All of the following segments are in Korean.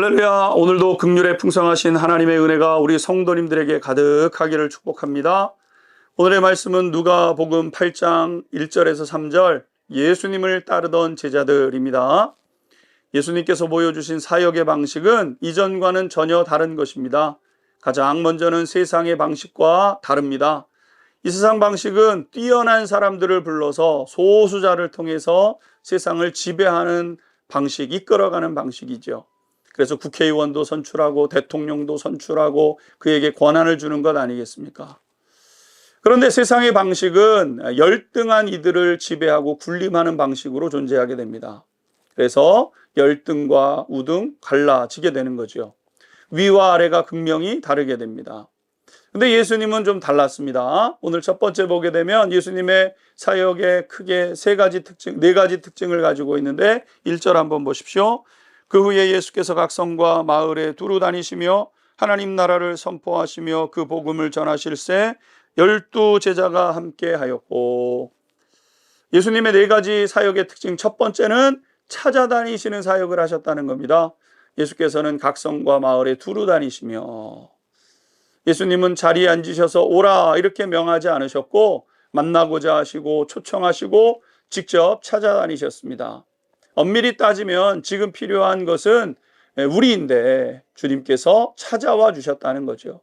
할렐루야. 오늘도 긍휼에 풍성하신 하나님의 은혜가 우리 성도님들에게 가득하기를 축복합니다. 오늘의 말씀은 누가복음 8장 1절에서 3절 예수님을 따르던 제자들입니다. 예수님께서 보여주신 사역의 방식은 이전과는 전혀 다른 것입니다. 가장 먼저는 세상의 방식과 다릅니다. 이 세상 방식은 뛰어난 사람들을 불러서 소수자를 통해서 세상을 지배하는 방식, 이끌어가는 방식이죠. 그래서 국회의원도 선출하고 대통령도 선출하고 그에게 권한을 주는 것 아니겠습니까? 그런데 세상의 방식은 열등한 이들을 지배하고 군림하는 방식으로 존재하게 됩니다. 그래서 열등과 우등 갈라지게 되는 거죠. 위와 아래가 극명히 다르게 됩니다. 근데 예수님은 좀 달랐습니다. 오늘 첫 번째 보게 되면 예수님의 사역에 크게 네 가지 특징을 가지고 있는데 1절 한번 보십시오. 그 후에 예수께서 각 성과 마을에 두루 다니시며 하나님 나라를 선포하시며 그 복음을 전하실새 12 제자가 함께 하였고. 예수님의 네 가지 사역의 특징, 첫 번째는 찾아다니시는 사역을 하셨다는 겁니다. 예수께서는 각 성과 마을에 두루 다니시며, 예수님은 자리에 앉으셔서 오라 이렇게 명하지 않으셨고 만나고자 하시고 초청하시고 직접 찾아다니셨습니다. 엄밀히 따지면 지금 필요한 것은 우리인데 주님께서 찾아와 주셨다는 거죠.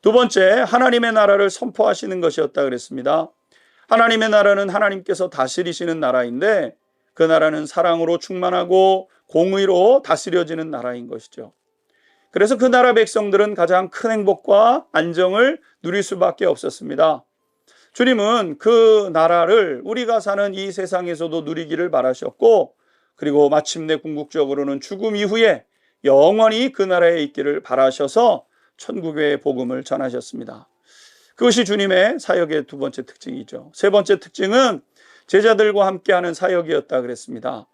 두 번째, 하나님의 나라를 선포하시는 것이었다 그랬습니다. 하나님의 나라는 하나님께서 다스리시는 나라인데 그 나라는 사랑으로 충만하고 공의로 다스려지는 나라인 것이죠. 그래서 그 나라 백성들은 가장 큰 행복과 안정을 누릴 수밖에 없었습니다. 주님은 그 나라를 우리가 사는 이 세상에서도 누리기를 바라셨고, 그리고 마침내 궁극적으로는 죽음 이후에 영원히 그 나라에 있기를 바라셔서 천국의 복음을 전하셨습니다. 그것이 주님의 사역의 두 번째 특징이죠. 세 번째 특징은 제자들과 함께하는 사역이었다 그랬습니다.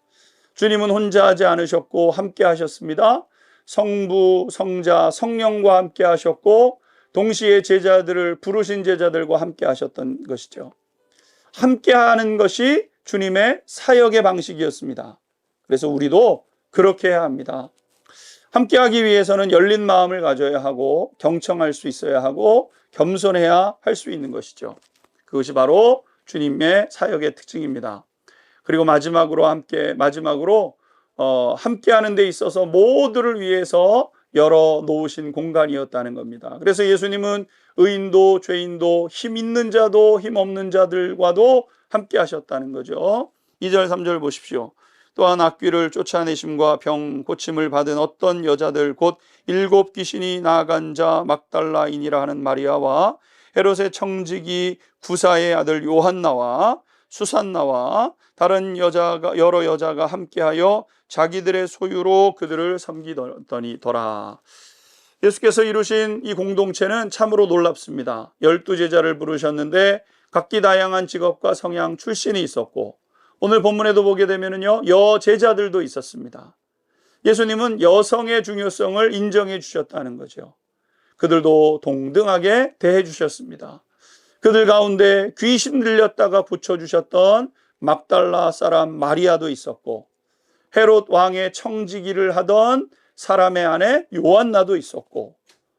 주님은 혼자 하지 않으셨고 함께 하셨습니다. 성부, 성자, 성령과 함께 하셨고 동시에 제자들을 부르신 제자들과 함께 하셨던 것이죠. 함께 하는 것이 주님의 사역의 방식이었습니다. 그래서 우리도 그렇게 해야 합니다. 함께 하기 위해서는 열린 마음을 가져야 하고 경청할 수 있어야 하고 겸손해야 할 수 있는 것이죠. 그것이 바로 주님의 사역의 특징입니다. 그리고 마지막으로 함께 하는 데 있어서 모두를 위해서 열어 놓으신 공간이었다는 겁니다. 그래서 예수님은 의인도 죄인도 힘 있는 자도 힘 없는 자들과도 함께 하셨다는 거죠. 2절 3절 보십시오. 또한 악귀를 쫓아내심과 병 고침을 받은 어떤 여자들 곧 7 귀신이 나간 자 막달라인이라 하는 마리아와 헤롯의 청지기 구사의 아들 요한나와 수산나와 다른 여러 여자가 함께하여 자기들의 소유로 그들을 섬기더니더라. 예수께서 이루신 이 공동체는 참으로 놀랍습니다. 12 제자를 부르셨는데 각기 다양한 직업과 성향 출신이 있었고, 오늘 본문에도 보게 되면요, 여제자들도 있었습니다. 예수님은 여성의 중요성을 인정해 주셨다는 거죠. 그들도 동등하게 대해 주셨습니다. 그들 가운데 귀신 들렸다가 고쳐주셨던 막달라 사람 마리아도 있었고, 헤롯 왕의 청지기를 하던 사람의 아내 요한나도 있었고,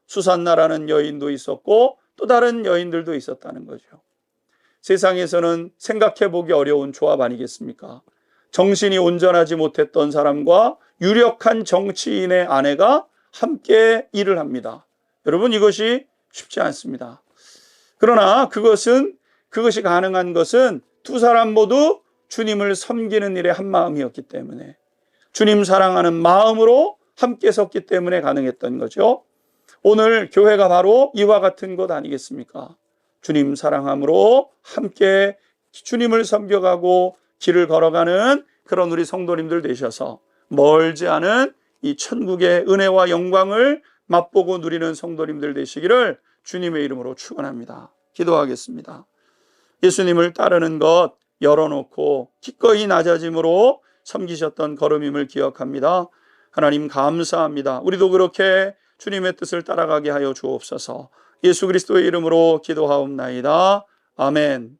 수산나라는 여인도 있었고 또 다른 여인들도 있었다는 거죠. 세상에서는 생각해보기 어려운 조합 아니겠습니까? 정신이 온전하지 못했던 사람과 유력한 정치인의 아내가 함께 일을 합니다. 여러분, 이것이 쉽지 않습니다. 그러나 그것이 가능한 것은 두 사람 모두 주님을 섬기는 일에 한 마음이었기 때문에, 주님 사랑하는 마음으로 함께 섰기 때문에 가능했던 거죠. 오늘 교회가 바로 이와 같은 것 아니겠습니까? 주님 사랑함으로 함께 주님을 섬겨가고 길을 걸어가는 그런 우리 성도님들 되셔서 멀지 않은 이 천국의 은혜와 영광을 맛보고 누리는 성도님들 되시기를 주님의 이름으로 축원합니다. 기도하겠습니다. 예수님을 따르는 것 열어놓고 기꺼이 낮아짐으로 섬기셨던 걸음임을 기억합니다. 하나님 감사합니다. 우리도 그렇게 주님의 뜻을 따라가게 하여 주옵소서. 예수 그리스도의 이름으로 기도하옵나이다. 아멘.